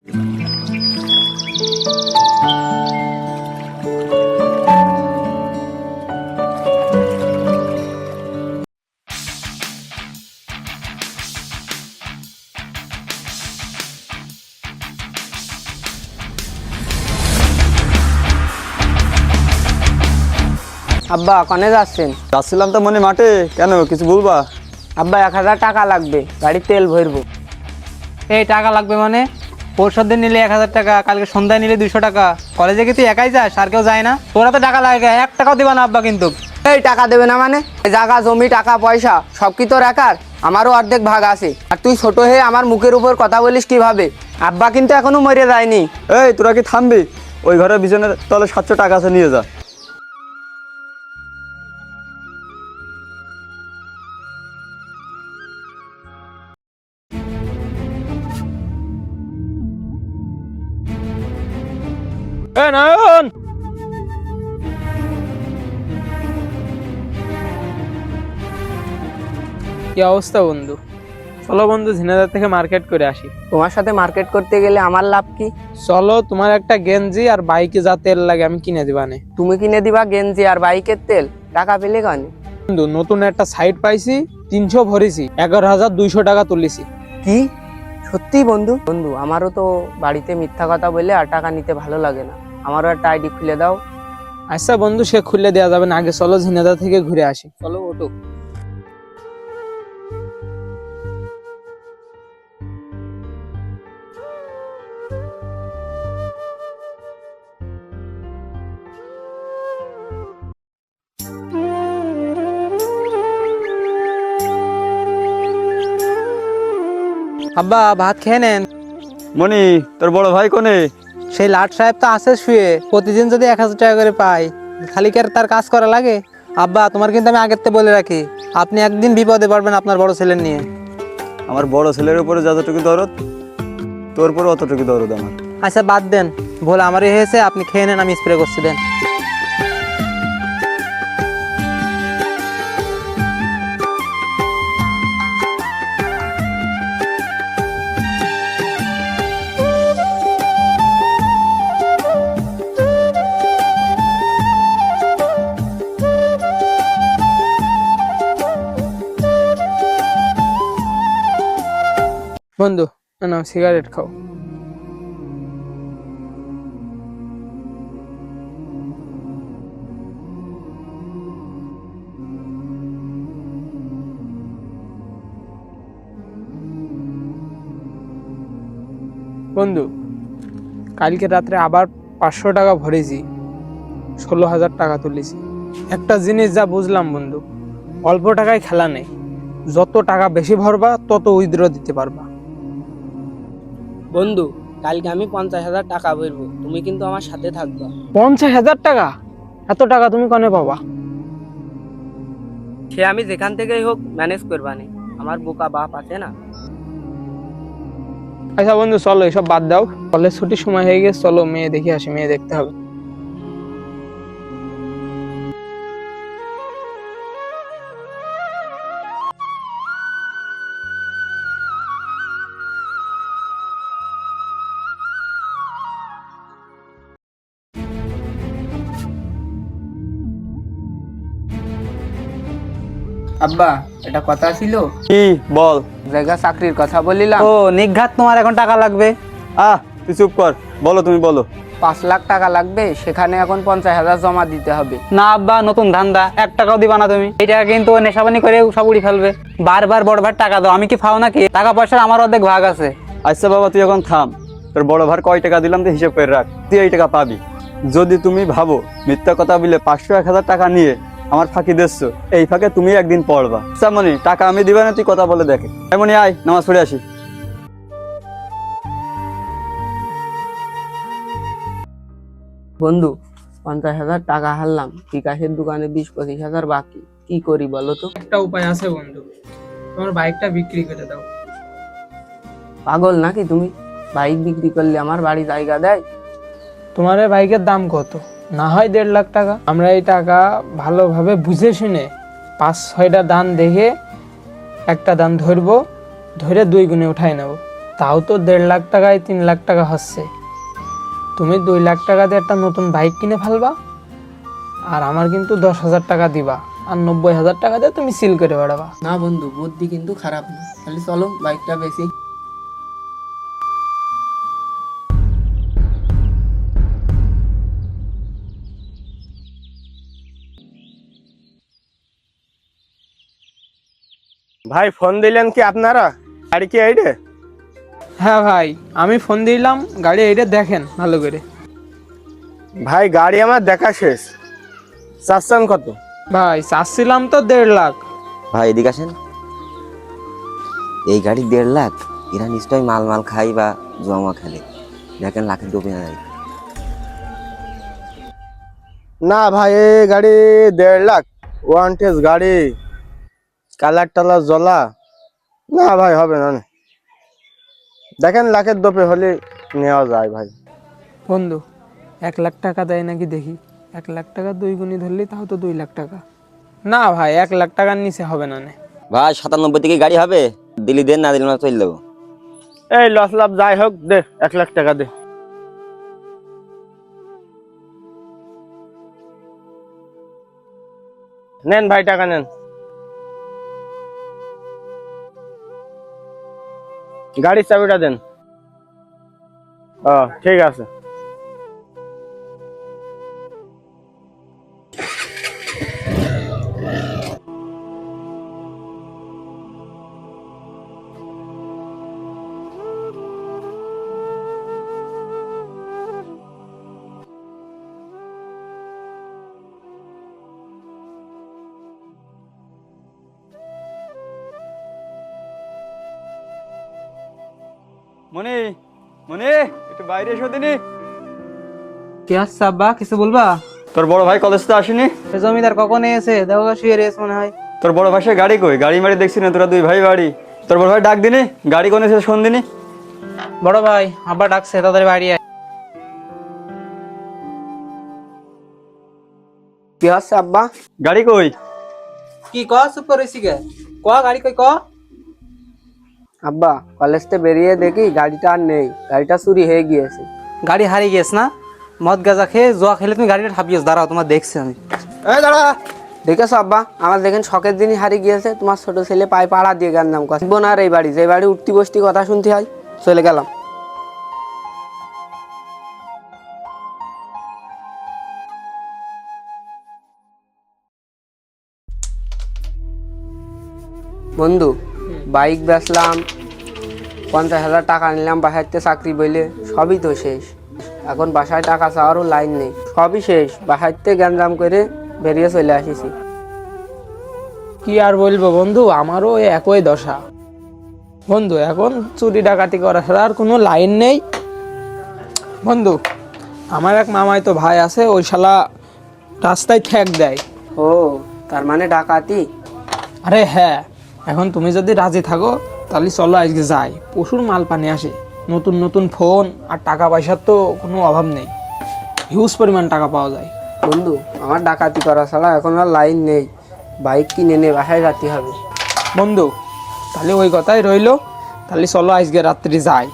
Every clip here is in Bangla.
আব্বা কনে যাচ্ছেন? যাচ্ছিলাম তো মনে মাঠে। কেন, কিছু বলবা? আব্বা 1000 টাকা লাগবে, গাড়ির তেল ভরবো। এই টাকা লাগবে মানে? পরশুর দিন নিলে 1000 টাকা, কালকে সন্ধ্যায় নিলে 200 টাকা। কলেজে কি তুই একাই যাস, আর কেউ যায় না? তোরা তো টাকা লাগে, 1 টাকাও দিবা না আব্বা কিন্তু। এই টাকা দেবে না মানে? জায়গা জমি টাকা পয়সা সব কি তোর একার? আমারও অর্ধেক ভাগ আছে। আর তুই ছোট হয়ে আমার মুখের উপর কথা বলিস কিভাবে? আব্বা কিন্তু এখনো মরে যায়নি। এই তোরা কি থামবি? ওই ঘরের বিছানের তলে 700 টাকা আছে, নিয়ে যা। নয়ন, কি অবস্থা বন্ধু? চলো বন্ধু, ঝিনাইদহ থেকে মার্কেট করে আসি। তোমার সাথে মার্কেট করতে গেলে আমার লাভ কি? চলো, তোমার একটা গেঞ্জি আর বাইকে যা তেল লাগে আমি কিনে দিবানে। তুমি কিনে দিবা গেঞ্জি আর বাইকের তেল? টাকা পেলে কেন? বন্ধু, নতুন একটা সাইট পাইছি, 300 ভরেছি, 11,200 টাকা তুলেছি। কি সত্যি বন্ধু? বন্ধু আমারও তো বাড়িতে মিথ্যা কথা বলে আর টাকা নিতে ভালো লাগে না, আমারও একটা আইডি খুলে দাও। আচ্ছা বন্ধু, সে খুলে দেওয়া যাবে না, আগে চলো ঝিনাইদহ থেকে ঘুরে আসি। চলো ওঠো। আব্বা, ভাত খেয়ে নেন। মনি, তোর বড় ভাই কোনে? সেই লাট সাহেব তো আছে শুয়ে, প্রতিদিন যদি 1000 টাকা করে পাই, খালি কি আর তার কাজ করা লাগে? আব্বা, তোমার কিন্তু আমি আগের থেকে বলে রাখি, আপনি একদিন বিপদে পড়বেন আপনার বড় ছেলের নিয়ে। আমার বড় ছেলের উপরে যতটুকু দরদ, তোর উপরে অতটুকু দরদ আমার। আচ্ছা বাদ দেন, ভুল আমারই হয়েছে, আপনি খেয়ে নেন, আমি স্প্রে করছি দেন। বন্ধু না, সিগারেট খাও। বন্ধু, কালকে রাত্রে আবার 500 টাকা ভরেছি, 16,000 টাকা তুলেছি। একটা জিনিস যা বুঝলাম বন্ধু, অল্প টাকায় খেলা নেই, যত টাকা বেশি ভরবা তত উইথড্র দিতে পারবা। বন্ধু কালকে আমি 50,000 টাকা ভরবো, তুমি কিন্তু আমার সাথে থাকবা। 50,000 টাকা? এত টাকা তুমি কনে পাবা? সে আমি যেখান থেকেই হোক ম্যানেজ করবানি, আমার বোকা বাপ আছে না। আচ্ছা বন্ধু, চলো এসব বাদ দাও, কলেজ ছুটির সময় হয়ে গেছে, চলো মেয়ে দেখে আসি, মেয়ে দেখতে হবে। আব্বা এটা কথা ছিল। কি বল? জায়গা চাকরির কথা বলিলাম। ও নিঘাত, তোমার এখন টাকা লাগবে? তুই চুপ কর, বলো, তুমি বলো। 5 লাখ টাকা লাগবে, সেখানে এখন 50,000 জমা দিতে হবে। না আব্বা, নতুন ধান্দা, 1 টাকাও দিবা না তুমি। এই টাকা কিন্তু নেশাবানি করে সব উড়ি ফেলবে। বারবার বড় ভাই টাকা দাও, আমি কি ফাও নাকি? টাকা পয়সার আমার অর্ধেক ভাগ আছে। আচ্ছা বাবা, তুই এখন থাম। তোর বড় ভাই কয় টাকা দিলাম তুই হিসেব করে রাখ, তুই এই টাকা পাবি। যদি তুমি ভাবো মিথ্যা কথা বলে 500-1000 টাকা নিয়ে আমার ফাঁকি দিচ্ছ, এই ফাঁকে তুমি একদিন পড়বা। আচ্ছা মনি, টাকা আমি দিবা না, তুই কথা বলে দেখে। এমনি আয়, নামাজ পড়ে আসি। বন্ধু 50,000 টাকা হারলাম, বিকাশের দোকানে 20-25,000 বাকি, কি করি বলো তো? একটা উপায় আছে বন্ধু, তোমার বাইকটা বিক্রি করে দাও। পাগল নাকি তুমি? বাইক বিক্রি করলে আমার বাড়ি জায়গা দেয়? তোমার এই বাইকের দাম কত? না হয় 1.5 লাখ টাকা। আমরা এই টাকা ভালোভাবে বুঝে শুনে 5-6টা দান দেখে একটা দান ধরবো, ধরে 2 গুণে উঠাই নেব। তাও তো 1.5 লাখ টাকায় 3 লাখ টাকা হচ্ছে। তুমি 2 লাখ টাকা দিয়ে একটা নতুন বাইক কিনে ফেলবা, আর আমার কিন্তু 10,000 টাকা দিবা, আর 90,000 টাকা দিয়ে তুমি সিল করে বেড়াবা। না বন্ধু, বুদ্ধি কিন্তু খারাপ না, তাহলে চলো বাইকটা বেশি। ভাই ফোন দিলেন কি আপনারা? গাড়ি কি এইটে? হ্যাঁ ভাই, আমি ফোন দিলাম, গাড়ি এইটা দেখেন ভালো করে। ভাই গাড়ি আমার দেখা শেষ, চাচ্ছেন কত? ভাই চাচ্ছিলাম তো 1.5 লাখ। ভাই এদিকে আসেন। এই গাড়ি 1.5 লাখ, এরা নিশ্চয় মাল খাই বা জমা খেলে, দেখেন লাখের ডোবে নাই। না ভাই, এই গাড়ি 1.5 লাখ, ওয়ান টেস্ট গাড়ি, কালার টালার জ্বলা, না ভাই হবে না। দেখেন লাখের দোপে হলে নেওয়া যায় ভাই। বন্ধু 1 লাখ টাকা দেয় নাকি দেখি। 1 লাখ টাকা 2 গুণি ধরলি তাও তো 2 লাখ টাকা। না ভাই 1 লাখ টাকার নিচে হবে না। ভাই 97 থেকে গাড়ি হবে, দিলি দেন, না দিলে না চলে যাবো। এই লস লাভ যাই হোক, দে 1 লাখ টাকা দে। নেন ভাই, টাকা নেন। গাড়ির চাবিটা দেন। ঠিক আছে। মনি, মনি, একটু বাইরে এসো দিনি। কে আসছে আব্বা, কিছু বলবা? তোর বড় ভাই কলেজ তো আসেনি? জমিদার কখন এসে দেখো, শুয়ে রেস মনে হয়। তোর বড় ভাই সে গাড়ি কই? গাড়ি মারি দেখছি না, তোরা 2 ভাই বাড়ি। তোর বড় ভাই ডাক দিনি, গাড়ি কোনে এসে শোন দিনি। বড় ভাই আব্বা ডাকছে, তাড়াতাড়ি বাড়ি আয়। কি হচ্ছে আব্বা? গাড়ি কই? কি ক, চুপ করেছি কে? ক গাড়ি কই ক। আব্বা কলেজ থেকে বেরিয়ে দেখি গাড়িটা আর নেই, গাড়িটা চুরি হয়ে গিয়েছে। গাড়ি হারিয়ে গেছ না? মদ গাঁজা খেয়ে জোয়া খেলে তুমি গাড়িটা ঠাপিয়েছ। দাঁড়াও, তোমার দেখছি আমি। এই দাঁড়া, দেখেছো আব্বা, আমার দেখেন শখের দিনই হারিয়ে গিয়েছে। তোমার ছোট ছেলে পায়ে পাড়া দিয়ে গেলাম, আসবো না আর এই বাড়ি, যে বাড়ি উঠতি বসতি কথা শুনতে হয়। চলে গেলাম। বন্ধু বাইক বেচলাম, 50,000 টাকা নিলাম, বাসাতে চাকরি বইলে সবই তো শেষ। এখন বাসায় টাকা চাওয়ারও লাইন নেই, সবই শেষ। বাসাতে গ্যাঞ্জাম করে বেরিয়ে চলে আসিছি। কি আর বলবো বন্ধু, আমারও ওই একই দশা। বন্ধু এখন চুরি ডাকাতি করা ছাড়া আর কোনো লাইন নেই। বন্ধু আমার এক মামাই তো ভাই আছে, ওই শালা রাস্তায় ঠেক দেয়। ও, তার মানে ডাকাতি? আরে হ্যাঁ, এখন তুমি যদি রাজি থাকো তাহলে চলো আজকে যাই। প্রচুর মাল পানি আসে, নতুন নতুন ফোন, আর টাকা পয়সার তো কোনো অভাব নেই, হিউজ পরিমাণ টাকা পাওয়া যায়। বন্ধু আমার ডাকাতি করা ছাড়া এখন আর লাইন নেই, বাইক কিনে নে বাসায় যেতে হবে। বন্ধু তাহলে ওই কথাই রইলো, তাহলে চলো আজকে রাত্রি যাই।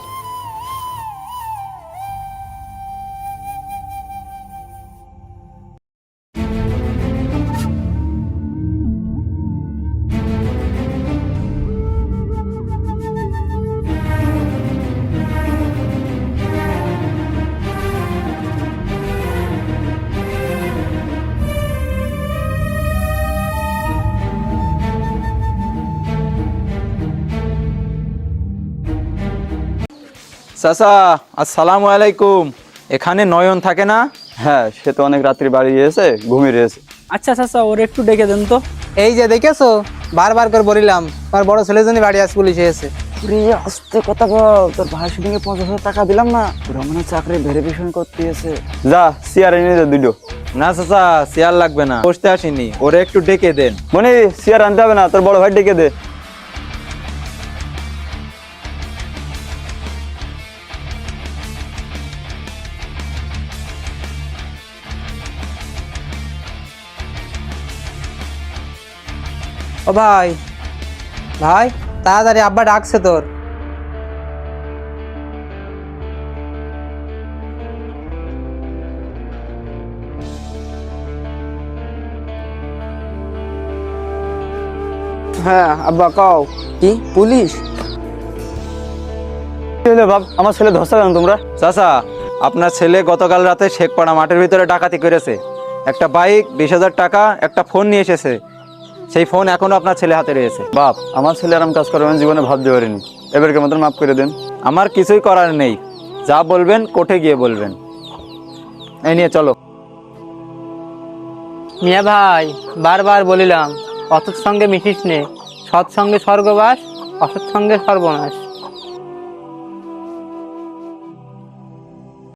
চাচা আসসালামু আলাইকুম। এখানে নয়ন থাকে না? হ্যাঁ, সে তো অনেক রাত্রি বাড়ি এসে ঘুমিয়ে রয়েছে। আচ্ছা চাচা, ওর একটু ডেকে দেন তো। এই যে দেখেছো, বারবার করে বলিলাম, আমার বড় ছেলের জন্য বাড়ি আস, পুলিশ এসে। আস্তে কথা বল, তোর ভাই শুটিং এ 50,000 টাকা দিলাম না, ওরা মনে চাকরি ভেরিফিকেশন করতে এসে। যা চেয়ার এনে দে দুটো। না চাচা, চেয়ার লাগবে না, বসতে আসিনি, ওরে একটু ডেকে দেন। মনি, চেয়ার আনতে হবে না, তোর বড় ভাই ডেকে দে। ও ভাই, ভাই তাড়াতাড়ি আব্বা ডাকছে তোর। হ্যাঁ আব্বা কও। কি পুলিশ? কি হলো বাপ, আমার ছেলে ধরছে কেন তোমরা? চাচা, আপনার ছেলে গতকাল রাতে শেখপাড়া মাঠের ভিতরে ডাকাতি করেছে। একটা বাইক, 20,000 টাকা, একটা ফোন নিয়ে এসেছে। সেই ফোন এখনো আপনার ছেলে হাতে রয়েছে। বাপ, আমার ছেলে আরাম কাজ করবে আমি জীবনে ভাবতে পারিনি। এবারকে মতন মাফ করে দেন। আমার কিছুই করার নেই, যা বলবেন কোর্টে গিয়ে বলবেন। এই নিয়ে চলো। মিয়া ভাই, বারবার বলিলাম অসৎ সঙ্গে মিশিস নে, সৎ সঙ্গে স্বর্গবাস, অসৎ সঙ্গে সর্বনাশ।